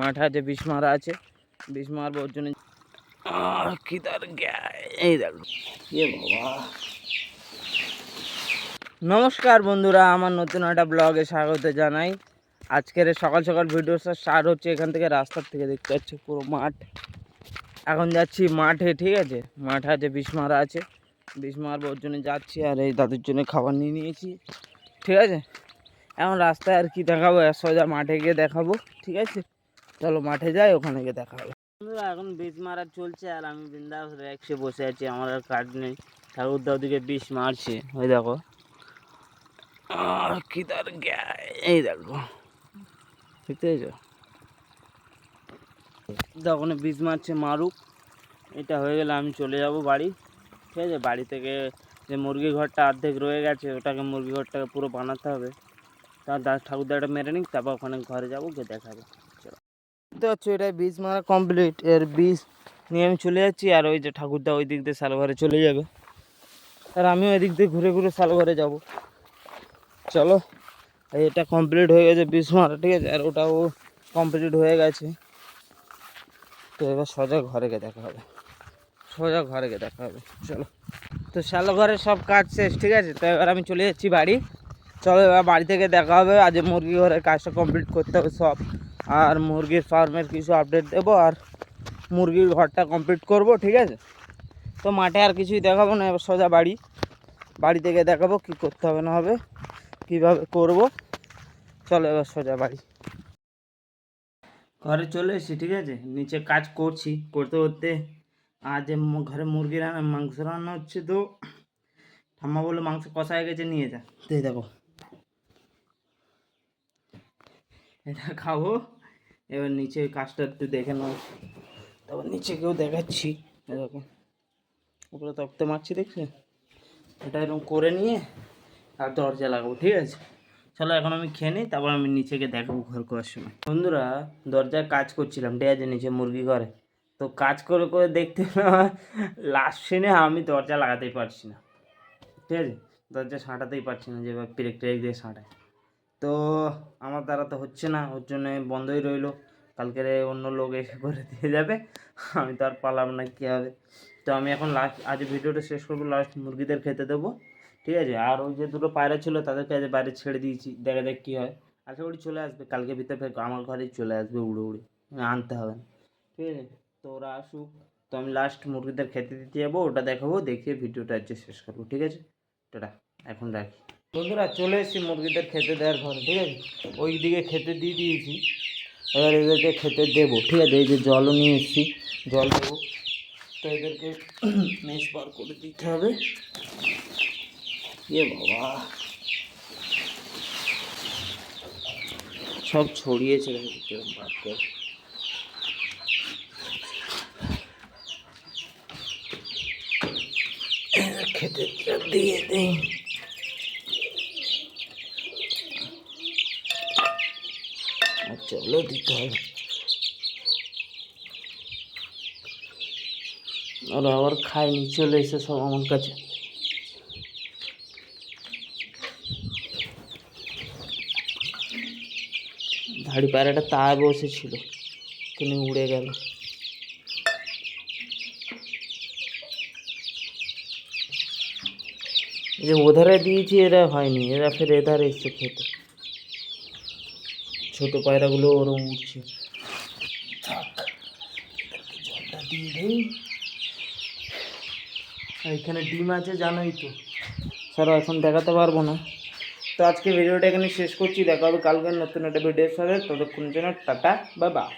মাঠে আছে, বিষ মারা আছে, বিষ মারবো ওর জন্য। কি তার এই দেখো বাবা। নমস্কার বন্ধুরা, আমার নতুন একটা ব্লগে স্বাগত জানাই। আজকের সকাল সকাল ভিডিওটা স্টার্ট হচ্ছে এখান থেকে, রাস্তার থেকে দেখতে পাচ্ছি পুরো মাঠ। এখন যাচ্ছি মাঠে, ঠিক আছে। মাঠে আছে, বিষ মারা আছে, বিষ মারবো ওর জন্য যাচ্ছি। আর এই দাদুর জন্য খাবার নিয়ে নিয়েছি, ঠিক আছে। এখন রাস্তায় আর কি দেখাবো, সোজা মাঠে গিয়ে দেখাবো, ঠিক আছে। চলো মাঠে যাই, ওখানে গিয়ে দেখাবো। বন্ধুরা এখন বিষ মারা চলছে আর আমি বিন্দাস রেক্সে বসে আছি, আমার আর কাজ নেই। ঠাকুরদা ওদিকে বিষ মারছে, ওই দেখো কি তার এই দেখো, দেখতে পেয়েছো? তখন বিষ মারছে, মারুক। এটা হয়ে গেলে আমি চলে যাব বাড়ি, ঠিক আছে। বাড়ি থেকে যে মুরগি ঘরটা অর্ধেক রয়ে গেছে, ওটাকে মুরগি ঘরটাকে পুরো বানাতে হবে। তার ঠাকুরদাটা মেরে নিক, তারপর ওখানে ঘরে যাবো, গিয়ে দেখাবো। চলো, দেখতে পাচ্ছ এটা বীজ মারা কমপ্লিট। এর বীজ নিয়ে আমি চলে যাচ্ছি। আর ওই যে ঠাকুরদা ওই দিক দিয়ে শালঘরে চলে যাবে, আর আমিও ওই দিক দিয়ে ঘুরে ঘুরে শালঘরে যাব। চলো, এটা কমপ্লিট হয়ে গেছে বীজ মারা, ঠিক আছে। আর ওটাও কমপ্লিট হয়ে গেছে। তো এবার সোজা ঘরে গিয়ে দেখা হবে, সোজা ঘরে গিয়ে দেখা হবে। চলো, তো শালঘরের সব কাজ শেষ, ঠিক আছে। তো এবার আমি চলে যাচ্ছি বাড়ি। চলো এবার বাড়ি থেকে দেখা হবে। আজ মুরগি ঘরের কাজটা কমপ্লিট করতে হবে সব, আর মুরগির ফার্মের কিছু আপডেট দেবো, আর মুরগির ঘরটা কমপ্লিট করব, ঠিক আছে। তো মাঠে আর কিছুই দেখাবো না, এবার সোজা বাড়ি। বাড়ি থেকে দেখাবো কি করতে হবে না হবে, কীভাবে করব। চলো এবার সোজা বাড়ি। ঘরে চলে এসেছি, ঠিক আছে। নিচে কাজ করছি, করতে করতে আজ ঘরে মুরগি মাংস রান্না হচ্ছে। তো ঠাম্মা বললো মাংস কষা হয়ে গেছে, নিয়ে যা। তো দেখো এটা খাবো। এবার নিচে কাজটা একটু দেখে নাও, তারপর নিচে কেউ দেখাচ্ছি। এরকম উপরে তক্তে মারছি, দেখছি। এটা এরকম করে নিয়ে আর দরজা লাগাবো, ঠিক আছে। চলো এখন আমি খেয়ে নিই, তারপর আমি নিচে গিয়ে দেখাবো ঘর করার সময়। বন্ধুরা দরজায় কাজ করছিলাম, ঠিক আছে, নিচে মুরগি ঘরে। তো কাজ করে করে দেখতে লাস্ট সিনে আমি দরজা লাগাতেই পারছি না, ঠিক আছে। দরজা সাঁটাতেই পারছি না, যেভাবে পেরেক টেরেক দিয়ে সাঁটায়। তো আমার দ্বারা তো হচ্ছে না, ওর জন্য বন্ধই রইলো। কালকে অন্য লোক এসে করে দিয়ে যাবে, আমি তো আর পারলাম না, কী হবে। তো আমি এখন লাস্ট আজ ভিডিওটা শেষ করবো, লাস্ট মুরগিদের খেতে দেবো, ঠিক আছে। আর ওই যে দুটো পায়রা ছিল তাদেরকে আজ বাইরে ছেড়ে দিয়েছি, দেখা যাক কী হয়। আশা করি চলে আসবে কালকে ভিতরে, আমার ঘরেই চলে আসবে উড়ে উড়ে, আনতে হবে না, ঠিক আছে। তো ওরা আসুক, তো আমি লাস্ট মুরগিদের খেতে দিতে যাবো, ওটা দেখাবো, দেখিয়ে ভিডিওটা আজকে শেষ করবো, ঠিক আছে। টাটা, এখন রাখি। বন্ধুরা চলে এসেছি মুরগিদের খেতে দেওয়ার ঘরে, ঠিক আছে। ওই দিকে খেতে দিয়ে দিয়েছি, এবার এদেরকে খেতে দেবো, ঠিক আছে। এই যে জলও নিয়ে এসেছি, জল দেবো। তো এদেরকে মেস পার করে দিতে হবে। বাবা সব ছড়িয়েছে, কিরকম বার করে। খেতে দিয়ে দিই। আর জলও দিতে হবে। ওরা আবার খায়নি, চলে এসে সব আমার কাছে। ধাড়ি পায়রাটা তায় বসেছিল, তিনি উড়ে গেল। যে ওধারে দিয়েছি এরা হয়নি, এরা ফের এধারে এসছে খেতে। ছোট পায়রাগুলো ওরম উঠছে। জলটা দিয়ে দিই। এখানে ডিম আছে জানোই তো, স্যার এখন দেখাতে পারবো না। তো আজকে ভিডিওটা এখানে শেষ করছি, দেখা হবে কালকে নতুন একটা ভিডিওর সাথে। ততক্ষণ জন্য টাটা, বাই বাই।